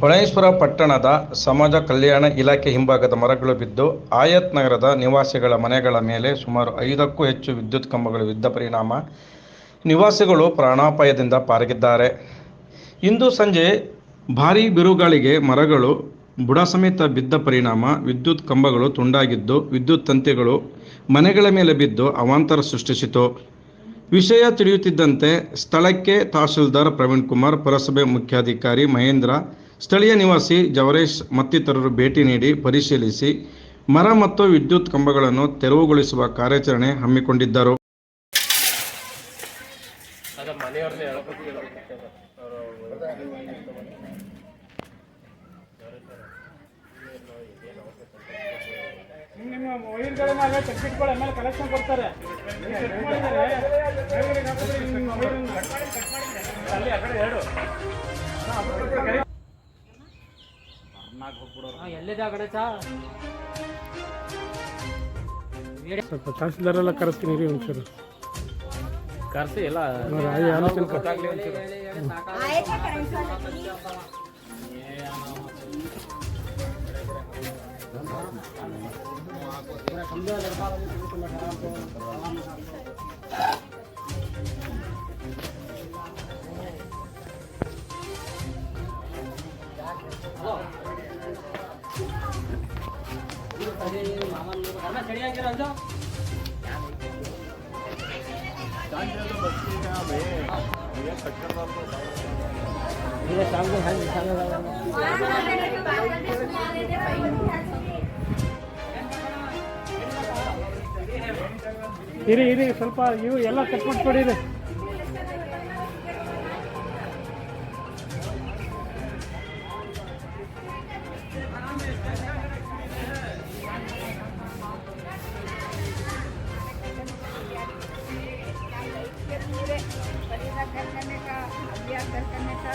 ಹೊಳೆನರಸೀಪುರ ಪಟ್ಟಣದ ಸಮಾಜ ಕಲ್ಯಾಣ ಇಲಾಖೆ ಹಿಂಭಾಗದ ಮರಗಳು ಬಿದ್ದು ಆಯತ್ ನಗರದ ನಿವಾಸಿಗಳ ಮನೆಗಳ ಮೇಲೆ ಸುಮಾರು 5ಕ್ಕೂ ಹೆಚ್ಚು ವಿದ್ಯುತ್ ಕಂಬಗಳು ಬಿದ್ದ ಪರಿಣಾಮ ನಿವಾಸಿಗಳು ಪ್ರಾಣಾಪಾಯದಿಂದ ಪಾರಾಗಿದ್ದಾರೆ. ಇಂದು ಸಂಜೆ ಭಾರೀ ಬಿರುಗಾಳಿಗೆ ಮರಗಳು ಬುಡ ಸಮೇತ ಬಿದ್ದ ಪರಿಣಾಮ ವಿದ್ಯುತ್ ಕಂಬಗಳು ತುಂಡಾಗಿದ್ದು, ವಿದ್ಯುತ್ ತಂತಿಗಳು ಮನೆಗಳ ಮೇಲೆ ಬಿದ್ದು ಅವಾಂತರ ಸೃಷ್ಟಿಸಿತು. ವಿಷಯ ತಿಳಿಯುತ್ತಿದ್ದಂತೆ ಸ್ಥಳಕ್ಕೆ ತಹಶೀಲ್ದಾರ್ ಪ್ರವೀಣ್ ಕುಮಾರ್, ಪುರಸಭೆ ಮುಖ್ಯಾಧಿಕಾರಿ ಮಹೇಂದ್ರ, ಸ್ಥಳೀಯ ನಿವಾಸಿ ಜವರೇಶ್ ಮತ್ತಿತರರು ಭೇಟಿ ನೀಡಿ ಪರಿಶೀಲಿಸಿ ಮರ ಮತ್ತು ವಿದ್ಯುತ್ ಕಂಬಗಳನ್ನು ತೆರವುಗೊಳಿಸುವ ಕಾರ್ಯಾಚರಣೆ ಹಮ್ಮಿಕೊಂಡಿದ್ದರು. ನಿಮ್ಮ ವೈರ್ಗಳ ಮೇಲೆ ಸರ್ಕ್ಯೂಟ್ಗಳ ಮೇಲೆ ಕಲೆಕ್ಷನ್ ಕೊಡ್ತಾರೆ. ಎಲ್ಲಿದೆ ಆ ಕಡೆ ಸ್ವಲ್ಪ ತಹಸೀಲ್ದಾರ್ ಎಲ್ಲ ಕರೆಸ್ತೀನಿ ರೀ ಒಂಚೂರು ಕರೆಸಿ ಎಲ್ಲ ಆಲೋಚನೆ ಗೊತ್ತಾಗ್ಲಿ ಒಂಚೂರು. ಇರಿ ಸ್ವಲ್ಪ ಇವು ಎಲ್ಲ ಕಟ್ ಮಾಡಿಕೊಡಿರಿ. करने का अभ्यास करने का